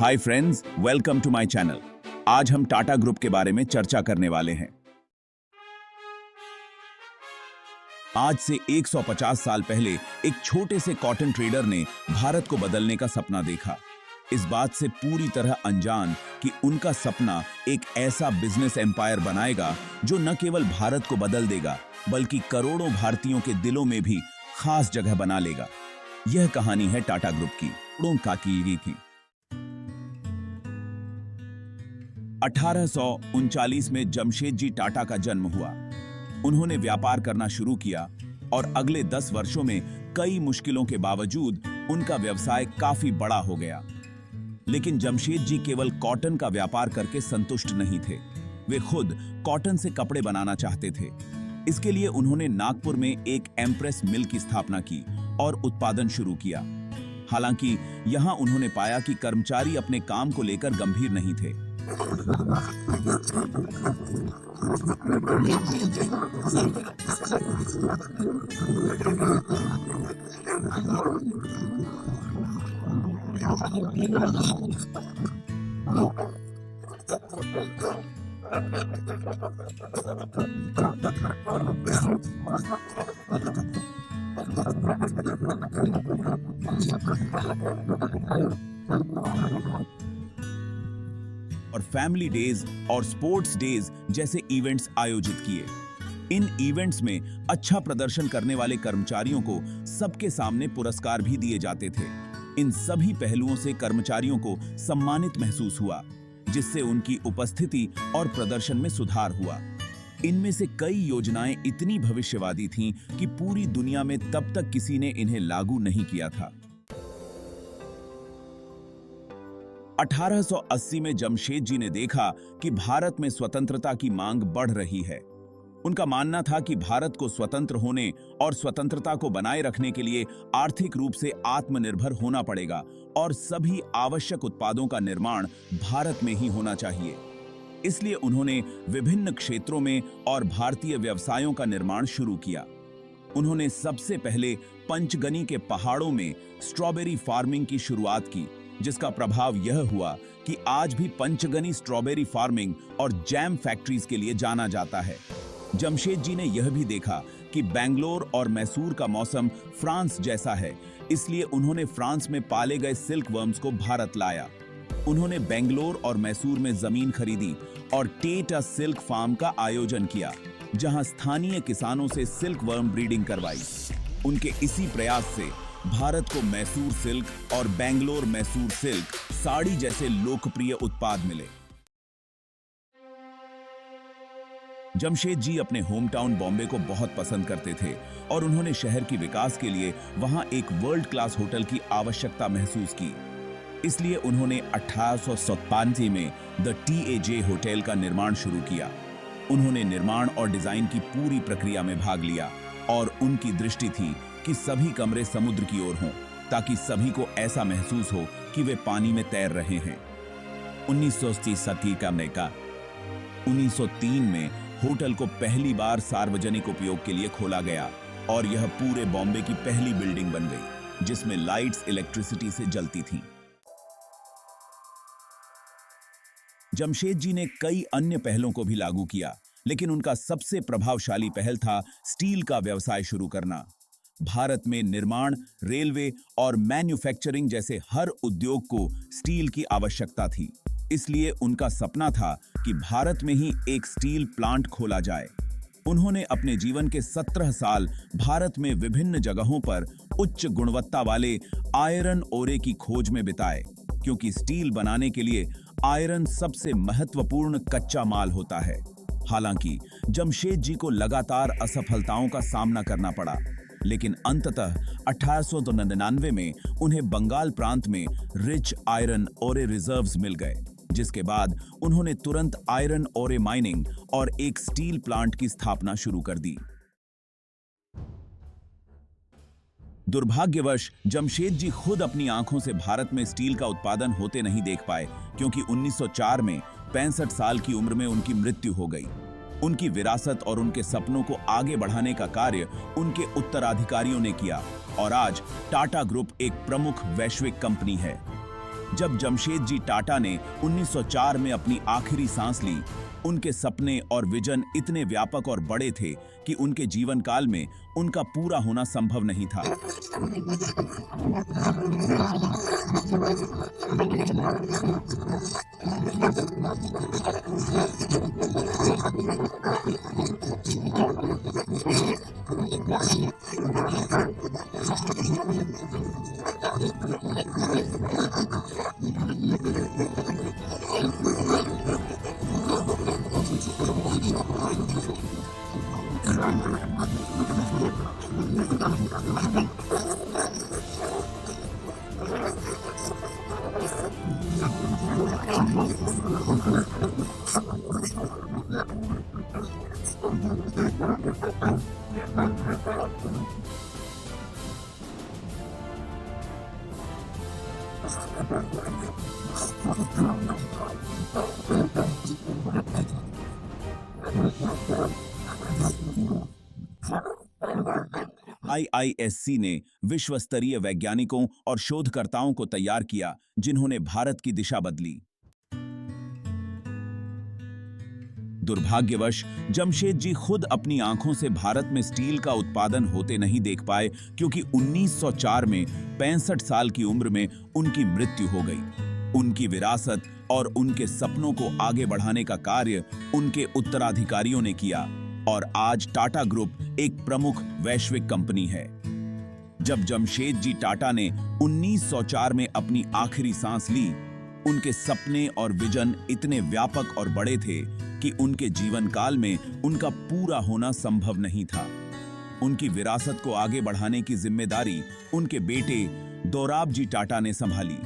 Hi friends, welcome to my channel. आज हम Tata group के बारे में चर्चा करने वाले हैं। आज से 150 साल पहले एक छोटे से कॉटन ट्रेडर ने भारत को बदलने का सपना देखा, इस बात से पूरी तरह अनजान कि उनका सपना एक ऐसा बिजनेस एम्पायर बनाएगा जो न केवल भारत को बदल देगा बल्कि करोड़ों भारतीयों के दिलों में भी खास जगह बना लेगा। यह कहानी है टाटा ग्रुप की, की। 1839 में जमशेदजी टाटा का जन्म हुआ। उन्होंने व्यापार करना शुरू किया और अगले 10 वर्षों में कई मुश्किलों के बावजूद उनका व्यवसाय काफी बड़ा हो गया। लेकिन जमशेदजी केवल कॉटन का व्यापार करके संतुष्ट नहीं थे। वे खुद कॉटन से कपड़े बनाना चाहते थे। इसके लिए उन्होंने नागपुर में एक एम्प्रेस मिल की स्थापना की और उत्पादन शुरू किया। हालांकि यहां उन्होंने पाया कि कर्मचारी अपने काम को लेकर गंभीर नहीं थे। और फैमिली डेज और स्पोर्ट्स डेज जैसे इवेंट्स आयोजित किए। इन इवेंट्स में अच्छा प्रदर्शन करने वाले कर्मचारियों को सबके सामने पुरस्कार भी दिए जाते थे। इन सभी पहलुओं से कर्मचारियों को सम्मानित महसूस हुआ, जिससे उनकी उपस्थिति और प्रदर्शन में सुधार हुआ। इनमें से कई योजनाएं इतनी भविष्यवादी थीं कि पूरी दुनिया में तब तक किसी ने इन्हें लागू नहीं किया था। 1880 में जमशेदजी ने देखा कि भारत में स्वतंत्रता की मांग बढ़ रही है। उनका मानना था कि भारत को स्वतंत्र होने और स्वतंत्रता को बनाए रखने के लिए आर्थिक रूप से आत्मनिर्भर होना पड़ेगा और सभी आवश्यक उत्पादों का निर्माण भारत में ही होना चाहिए। इसलिए उन्होंने विभिन्न क्षेत्रों में और भारतीय व्यवसायों का निर्माण शुरू किया। उन्होंने सबसे पहले पंचगनी के पहाड़ों में स्ट्रॉबेरी फार्मिंग की शुरुआत की, जिसका प्रभाव यह हुआ कि आज भी पंचगनी स्ट्रॉबेरी फार्मिंग और जैम फैक्ट्रीज के लिए जाना जाता है। जमशेदजी ने यह भी देखा कि बेंगलोर और मैसूर का मौसम फ्रांस जैसा है, इसलिए उन्होंने फ्रांस में पाले गए सिल्क वर्म्स को भारत लाया। उन्होंने बेंगलोर और मैसूर में जमीन खरीदी और टेटा सिल्क फार्म का आयोजन किया, जहां स्थानीय किसानों से सिल्क वर्म ब्रीडिंग करवाई। उनके इसी प्रयास से भारत को मैसूर सिल्क और बेंगलोर मैसूर सिल्क साड़ी जैसे लोकप्रिय उत्पाद मिले। जमशेदजी अपने होम टाउन बॉम्बे को बहुत पसंद करते थे और उन्होंने शहर की विकास के लिए वहां एक वर्ल्ड क्लास होटल की आवश्यकता महसूस की। इसलिए उन्होंने 1897 में द टीएजे होटल का निर्माण शुरू किया। उन्होंने निर्माण और डिजाइन की पूरी प्रक्रिया में भाग लिया और उनकी दृष्टि थी कि सभी कमरे समुद्र की ओर हों, ताकि सभी को ऐसा महसूस हो कि वे पानी में तैर रहे हैं। 1930 कमरे का 1903 में होटल को पहली बार सार्वजनिक उपयोग के लिए खोला गया और यह पूरे बॉम्बे की पहली बिल्डिंग बन गई, जिसमें लाइट्स इलेक्ट्रिसिटी से जलती थीं। जमशेदजी ने कई अन्य पहलों को भी लागू किया, लेकिन उनका सबसे प्रभावशाली पहल था स्टील का व्यवसाय शुरू करना। भारत में निर्माण, रेलवे और मैन्युफैक्चरिंग जैसे हर उद्योग को स्टील की आवश्यकता थी। इसलिए उनका सपना था कि भारत में ही एक स्टील प्लांट खोला जाए। उन्होंने अपने जीवन के 17 साल भारत में विभिन्न जगहों पर उच्च गुणवत्ता वाले आयरन ओरे की खोज में बिताए, क्योंकि स्टील बनाने के लिए आयरन सबसे महत्वपूर्ण कच्चा माल होता है। हालांकि जमशेदजी को लगातार असफलताओं का सामना करना पड़ा, लेकिन अंततः 1899 में उन्हें बंगाल प्रांत में रिच आयरन ओरे रिजर्व्स मिल गए, जिसके बाद उन्होंने तुरंत आयरन ओरे माइनिंग और एक स्टील प्लांट की स्थापना शुरू कर दी। दुर्भाग्यवश जमशेदजी खुद अपनी आंखों से भारत में स्टील का उत्पादन होते नहीं देख पाए, क्योंकि 1904 में 65 साल की उम्र में उनकी मृत्यु हो गई। उनकी विरासत और उनके सपनों को आगे बढ़ाने का कार्य उनके उत्तराधिकारियों ने किया और आज टाटा ग्रुप एक प्रमुख वैश्विक कंपनी है। जब जमशेदजी टाटा ने 1904 में अपनी आखिरी सांस ली, उनके सपने और विजन इतने व्यापक और बड़े थे कि उनके जीवन काल में उनका पूरा होना संभव नहीं था। आईआईएससी ने विश्व स्तरीय वैज्ञानिकों और शोधकर्ताओं को तैयार किया जिन्होंने भारत की दिशा बदली। दुर्भाग्यवश जमशेद जी खुद अपनी आंखों से भारत में स्टील का उत्पादन होते नहीं देख पाए, क्योंकि 1904 में 65 साल की उम्र में उनकी मृत्यु हो गई। उनकी विरासत और उनके सपनों को आगे बढ़ाने का कार्य उनके उत्तराधिकारियों ने किया और आज टाटा ग्रुप एक प्रमुख वैश्विक कंपनी है। जब जमशेद जी टाटा ने 1904 में अपनी आखिरी सांस ली, उनके सपने और विजन इतने व्यापक और बड़े थे कि उनके जीवन काल में उनका पूरा होना संभव नहीं था। उनकी विरासत को आगे बढ़ाने की जिम्मेदारी उनके बेटे दोराबजी टाटा ने संभाली।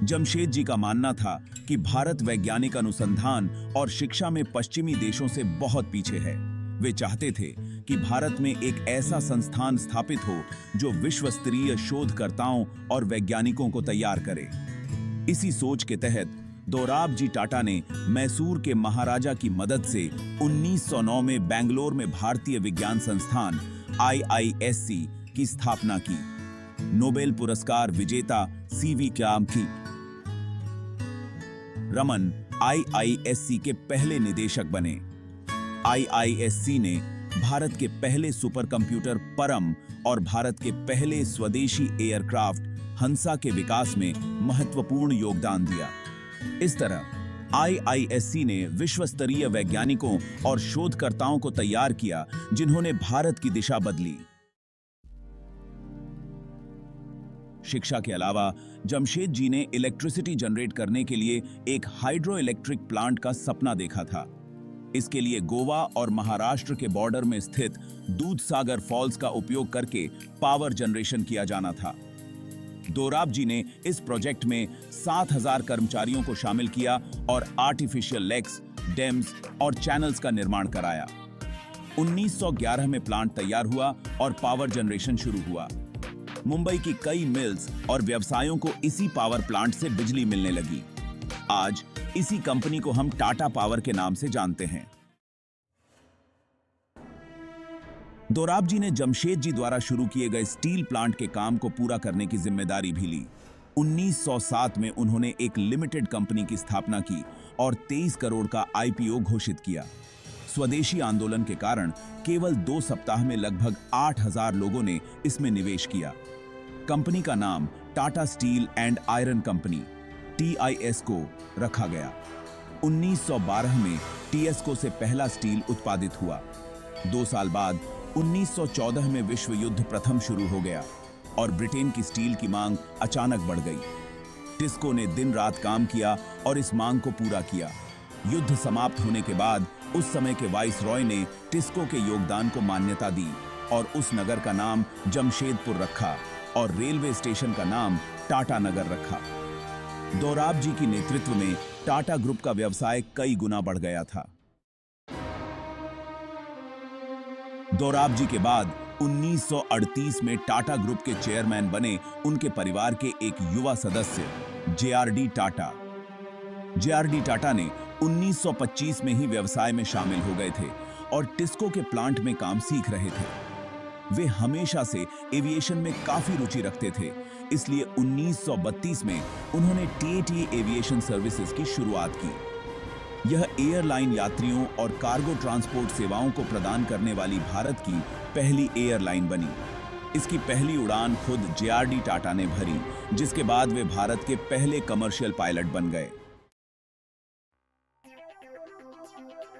जमशेद जी का मानना था कि भारत वैज्ञानिक अनुसंधान और शिक्षा में पश्चिमी देशों से बहुत पीछे है। वे चाहते थे कि भारत में एक ऐसा संस्थान स्थापित हो जो विश्व स्तरीय शोधकर्ताओं और वैज्ञानिकों को तैयार करे। इसी सोच के तहत दोराबजी टाटा ने मैसूर के महाराजा की मदद से 1909 में बेंगलोर में भारतीय विज्ञान संस्थान आईआईएससी की स्थापना की। नोबेल पुरस्कार विजेता सीवी रमन आईआईएससी के पहले निदेशक बने। आईआईएससी ने भारत के पहले सुपर कंप्यूटर परम और भारत के पहले स्वदेशी एयरक्राफ्ट हंसा के विकास में महत्वपूर्ण योगदान दिया। इस तरह आईआईएससी ने विश्व स्तरीय वैज्ञानिकों और शोधकर्ताओं को तैयार किया जिन्होंने भारत की दिशा बदली। शिक्षा के अलावा जमशेद जी ने इलेक्ट्रिसिटी जनरेट करने के लिए एक हाइड्रो इलेक्ट्रिक प्लांट का सपना देखा था। इसके लिए गोवा और महाराष्ट्र के बॉर्डर में स्थित दूधसागर फॉल्स का उपयोग करके पावर जनरेशन किया जाना था। दोराबजी ने इस प्रोजेक्ट में 7000 कर्मचारियों को शामिल किया और आर्टिफिशियल लेक्स, डैम्स और चैनल्स का निर्माण कराया। 1911 में प्लांट तैयार हुआ और पावर जनरेशन शुरू हुआ। मुंबई की कई मिल्स और व्यवसायों को इसी पावर प्लांट से बिजली मिलने लगी। आज इसी कंपनी को हम टाटा पावर के नाम से जानते हैं। दोराबजी ने जमशेद जी द्वारा शुरू किए गए स्टील प्लांट के काम को पूरा करने की जिम्मेदारी भी ली। 1907 में उन्होंने एक लिमिटेड कंपनी की स्थापना की और 23 करोड़ का आईपीओ घोषित किया। स्वदेशी आंदोलन के कारण केवल 2 सप्ताह में लगभग 8000 लोगों ने इसमें निवेश किया। कंपनी का नाम Tata steel and iron company TIS को रखा गया। 1912 में टीएसको से पहला स्टील उत्पादित हुआ। 2 साल बाद 1914 में विश्व युद्ध प्रथम शुरू हो गया और ब्रिटेन की स्टील की मांग अचानक बढ़ गई। टिस्को ने दिन रात काम किया और इस मांग को पूरा किया। युद्ध समाप्त होने के बाद उस समय के वाइसरॉय ने टिस्को के योगदान को मान्यता दी और उस नगर का नाम जमशेदपुर रखा और रेलवे स्टेशन का नाम टाटा नगर रखा। दोराबजी की नेतृत्व में टाटा ग्रुप का व्यवसाय कई गुना बढ़ गया था। दोराबजी के बाद 1938 में टाटा ग्रुप के चेयरमैन बने उनके परिवार के एक युवा सदस्य JRD टाटा। JRD टाटा ने 1925 में ही व्यवसाय में शामिल हो गए थे और टिस्को के प्लांट में काम सीख रहे थे। वे हमेशा से एविएशन में काफी रुचि रखते थे, इसलिए 1932 में उन्होंने टीएटी एविएशन सर्विसेज की शुरुआत की। यह एयरलाइन यात्रियों और कार्गो ट्रांसपोर्ट सेवाओं को प्रदान करने वाली भारत की पहली एयरलाइन बनी। इसकी पहली उड़ान खुद जेआरडी टाटा ने भरी, जिसके बाद वे भारत के पहले कमर्शियल पायलट बन गए।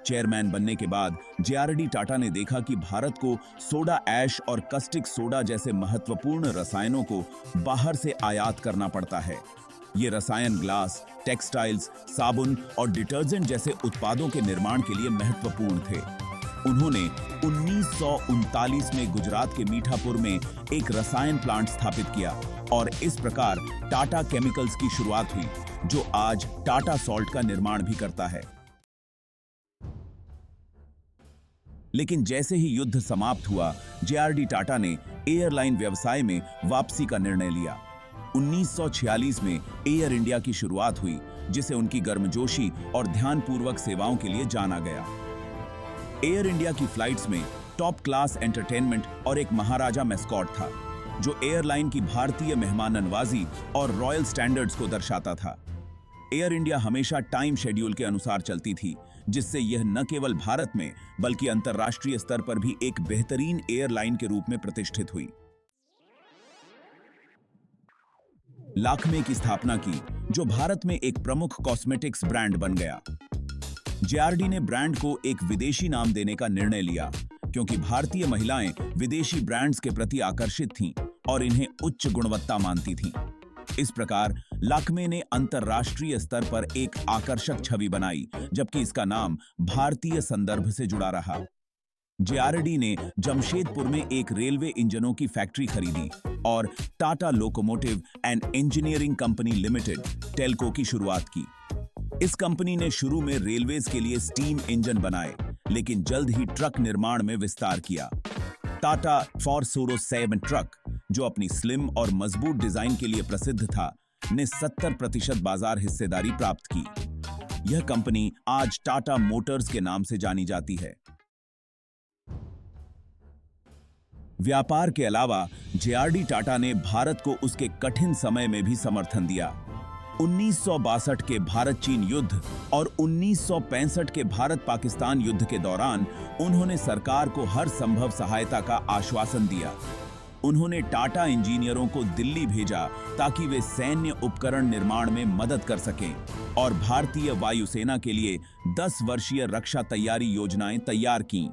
चेयरमैन बनने के बाद जेआरडी टाटा ने देखा कि भारत को सोडा ऐश और कस्टिक सोडा जैसे महत्वपूर्ण रसायनों को बाहर से आयात करना पड़ता है। ये रसायन ग्लास, टेक्सटाइल्स, साबुन और डिटर्जेंट जैसे उत्पादों के निर्माण के लिए महत्वपूर्ण थे। उन्होंने 1939 में गुजरात के मीठापुर में एक रसायन प्लांट स्थापित किया और इस प्रकार टाटा केमिकल्स की शुरुआत हुई, जो आज टाटा सॉल्ट का निर्माण भी करता है। लेकिन जैसे ही युद्ध समाप्त हुआ, जेआरडी टाटा ने एयरलाइन व्यवसाय में वापसी का निर्णय लिया। 1946 में एयर इंडिया की शुरुआत हुई, जिसे उनकी गर्मजोशी और ध्यानपूर्वक सेवाओं के लिए जाना गया। एयर इंडिया की फ्लाइट्स में टॉप क्लास एंटरटेनमेंट और एक महाराजा मैस्कॉट था, जो एयरलाइन की भारतीय मेहमान नवाजी और रॉयल स्टैंडर्ड्स को दर्शाता था। एयर इंडिया हमेशा टाइम शेड्यूल के अनुसार चलती थी, जिससे यह न केवल भारत में बल्कि अंतर्राष्ट्रीय स्तर पर भी एक बेहतरीन एयरलाइन के रूप में प्रतिष्ठित हुई। लाक्मे की स्थापना की, जो भारत में एक प्रमुख कॉस्मेटिक्स ब्रांड बन गया। जेआरडी ने ब्रांड को एक विदेशी नाम देने का निर्णय लिया, क्योंकि भारतीय महिलाएं विदेशी ब्रांड्स के प्रति आकर्षित थीं और इन्हें उच्च गुणवत्ता मानती थीं। इस प्रकार लाक्मे ने अंतर्राष्ट्रीय स्तर पर एक आकर्षक छवि बनाई, जबकि इसका नाम भारतीय संदर्भ से जुड़ा रहा। जेआरडी ने जमशेदपुर में एक रेलवे इंजनों की फैक्ट्री खरीदी और Tata locomotive and engineering company limited Telco की शुरुआत की। इस कंपनी ने शुरू में रेलवेज के लिए स्टीम इंजन बनाए, लेकिन जल्द ही ट्रक निर्माण में विस्तार किया। टाटा फॉर्सोरो 7 ट्रक, जो अपनी स्लिम और मजबूत डिजाइन के लिए प्रसिद्ध था, ने 70% बाजार हिस्सेदारी प्राप्त की। यह कंपनी आज टाटा मोटर्स के नाम से जानी जाती है। व्यापार के अलावा जेआरडी टाटा ने भारत को उसके कठिन समय में भी समर्थन दिया। 1962 के भारत चीन युद्ध और 1965 के भारत पाकिस्तान युद्ध के दौरान उन्होंने सरकार को हर संभव सहायता का आश्वासन दिया। उन्होंने टाटा इंजीनियरों को दिल्ली भेजा ताकि वे सैन्य उपकरण निर्माण में मदद कर सकें और भारतीय वायुसेना के लिए 10 वर्षीय रक्षा तैयारी योजनाएं तैयार कीं।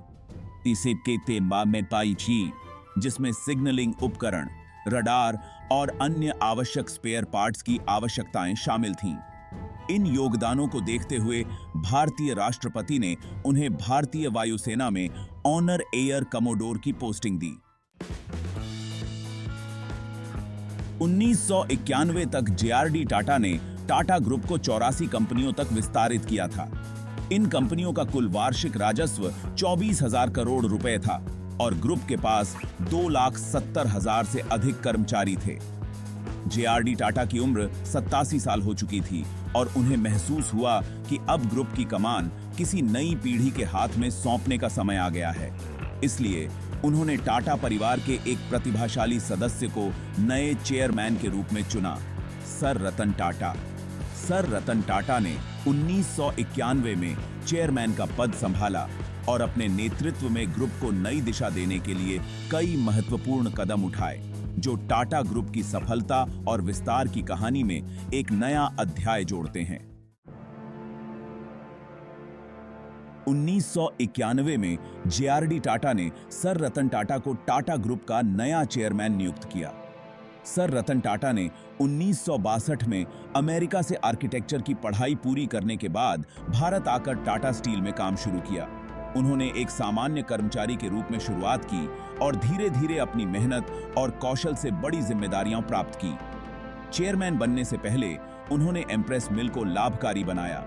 जिसमें सिग्नलिंग उपकरण, रडार और अन्य आवश्यक स्पेयर पार्ट्स की आवश्यकताएं शामिल थीं। इन योगदानों को देखते हुए भारतीय राष्ट्रपति ने उन्हें भारतीय वायुसेना में ऑनर एयर कमोडोर की पोस्टिंग दी। 1991 तक जेआरडी टाटा ने टाटा ग्रुप को 84 कंपनियों तक विस्तारित किया था। इन कंपनियों का कुल वार्षिक राजस्व 24,000 करोड़ रुपए था और ग्रुप के पास 2,70,000 से अधिक कर्मचारी थे। जेआरडी टाटा की उम्र 87 साल हो चुकी थी और उन्हें महसूस हुआ कि अब ग्रुप की कमान किसी नई पीढ़ी के हाथ में सौंपने का समय आ गया है। इसलिए उन्होंने टाटा परिवार के एक प्रतिभाशाली सदस्य को नए चेयरमैन के रूप में चुना, सर रतन टाटा। सर रतन टाटा ने 1991 में चेयरमैन का पद संभाला और अपने नेतृत्व में ग्रुप को नई दिशा देने के लिए कई महत्वपूर्ण कदम उठाए, जो टाटा ग्रुप की सफलता और विस्तार की कहानी में एक नया अध्याय जोड़ते हैं। 1991 में जेआरडी टाटा ने सर रतन टाटा को टाटा ग्रुप का नया चेयरमैन नियुक्त किया। सर रतन टाटा ने 1962 में अमेरिका से आर्किटेक्चर की पढ़ाई पूरी करने के बाद भारत आकर टाटा स्टील में काम शुरू किया। उन्होंने एक सामान्य कर्मचारी के रूप में शुरुआत की और धीरे धीरे अपनी मेहनत और कौशल से बड़ी जिम्मेदारियां प्राप्त की। चेयरमैन बनने से पहले उन्होंने एम्प्रेस मिल को लाभकारी बनाया,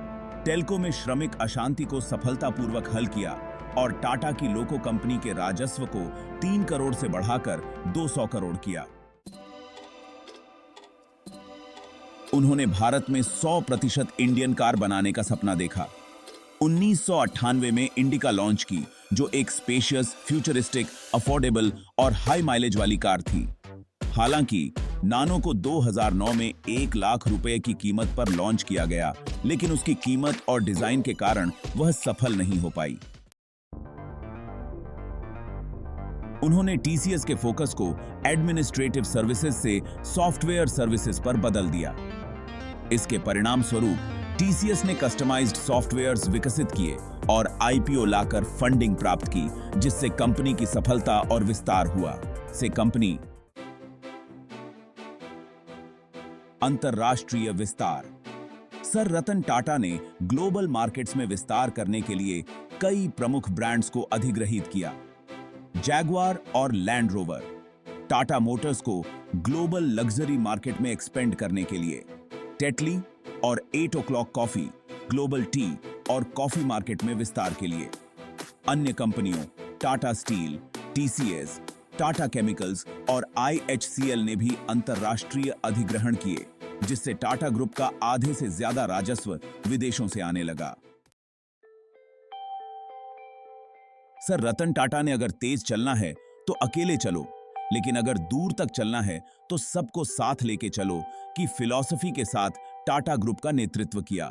टेल्को में श्रमिक अशांति को सफलतापूर्वक हल किया और टाटा की लोको कंपनी के राजस्व को 3 करोड़ से बढ़ाकर 200 करोड़ किया। उन्होंने भारत में 100% इंडियन कार बनाने का सपना देखा। 1998 में इंडिका लॉन्च की, जो एक स्पेशियस, फ्यूचरिस्टिक, अफोर्डेबल और हाई माइलेज वाली कार थी। हालांकि नानो को 2009 में 1 लाख रुपए की कीमत पर लॉन्च किया गया, लेकिन उसकी कीमत और डिजाइन के कारण वह सफल नहीं हो पाई। उन्होंने टीसीएस के फोकस को एडमिनिस्ट्रेटिव सर्विसेज से सॉफ्टवेयर सर्विसेज पर बदल दिया। इसके परिणाम स्वरूप टीसीएस ने कस्टमाइज्ड सॉफ्टवेयर्स विकसित किए और आईपीओ लाकर फंडिंग प्राप्त की, जिससे कंपनी की सफलता और विस्तार हुआ। से कंपनी अंतरराष्ट्रीय विस्तार। सर रतन टाटा ने ग्लोबल मार्केट्स में विस्तार करने के लिए कई प्रमुख ब्रांड्स को अधिग्रहित किया। जैगुआर और लैंड रोवर, टाटा मोटर्स को ग्लोबल लग्जरी मार्केट में एक्सपेंड करने के लिए, टेटली और 8 o'clock कॉफी ग्लोबल टी और कॉफी मार्केट में विस्तार के लिए। अन्य कंपनियों Tata steel, TCS, Tata chemicals और आईएचसीएल ने भी अंतरराष्ट्रीय अधिग्रहण किए, जिससे टाटा ग्रुप का आधे से ज्यादा राजस्व विदेशों से आने लगा। सर रतन टाटा ने अगर तेज चलना है तो अकेले चलो, लेकिन अगर दूर तक चलना है तो सबको साथ लेके चलो की फिलॉसफी के साथ टाटा ग्रुप का नेतृत्व किया।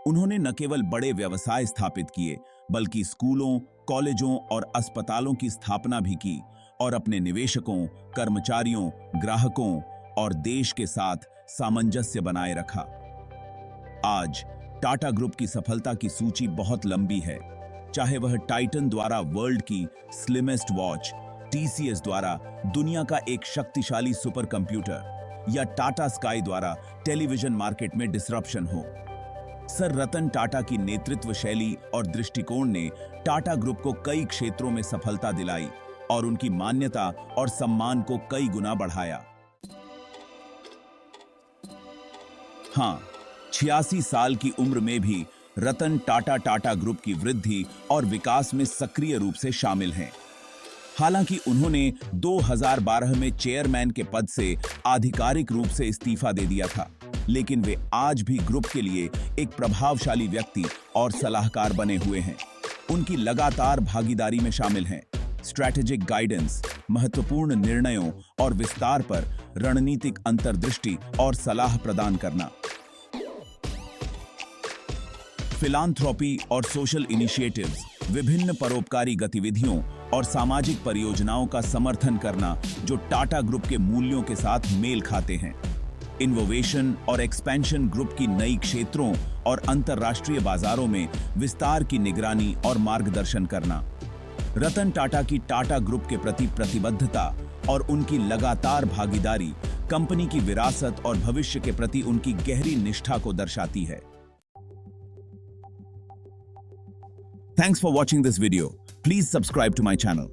उन्होंने न केवल बड़े व्यवसाय स्थापित किए, बल्कि स्कूलों, कॉलेजों और अस्पतालों की स्थापना भी की और अपने निवेशकों, कर्मचारियों, ग्राहकों और देश के साथ सामंजस्य बनाए रखा। आज टाटा ग्रुप की सफलता की सूची बहुत लंबी है, चाहे वह टाइटन द्वारा वर्ल्ड की स्लिमेस्ट वॉच, टीसीएस द्वारा दुनिया का एक शक्तिशाली सुपर कंप्यूटर या टाटा स्काई द्वारा टेलीविजन मार्केट में डिसरप्शन हो। सर रतन टाटा की नेतृत्व शैली और दृष्टिकोण ने टाटा ग्रुप को कई क्षेत्रों में सफलता दिलाई और उनकी मान्यता और सम्मान को कई गुना बढ़ाया। हाँ, 86 साल की उम्र में भी रतन टाटा टाटा ग्रुप की वृद्धि और विकास में सक्रिय रूप से शामिल हैं। हालांकि उन्होंने 2012 में चेयरमैन के पद से आधिकारिक रूप से इस्तीफा दे दिया था, लेकिन वे आज भी ग्रुप के लिए एक प्रभावशाली व्यक्ति और सलाहकार बने हुए हैं। उनकी लगातार भागीदारी में शामिल हैं स्ट्रैटेजिक गाइडेंस, महत्वपूर्ण निर्णयों और विस्तार पर रणनीतिक अंतर्दृष्टि और सलाह प्रदान करना, फिलांथ्रोपी और सोशल इनिशिएटिव्स, विभिन्न परोपकारी गतिविधियों और सामाजिक परियोजनाओं का समर्थन करना जो टाटा ग्रुप के मूल्यों के साथ मेल खाते हैं, इनोवेशन और एक्सपेंशन ग्रुप की नई क्षेत्रों और अंतर्राष्ट्रीय बाजारों में विस्तार की निगरानी और मार्गदर्शन करना, रतन टाटा की टाटा ग्रुप के प्रति प्रतिबद्धता और उनकी लगातार भागीदारी कंपनी की विरासत और भविष्य के प्रति उनकी गहरी निष्ठा को दर्शाती है। Thanks for watching this video. Please subscribe to my channel.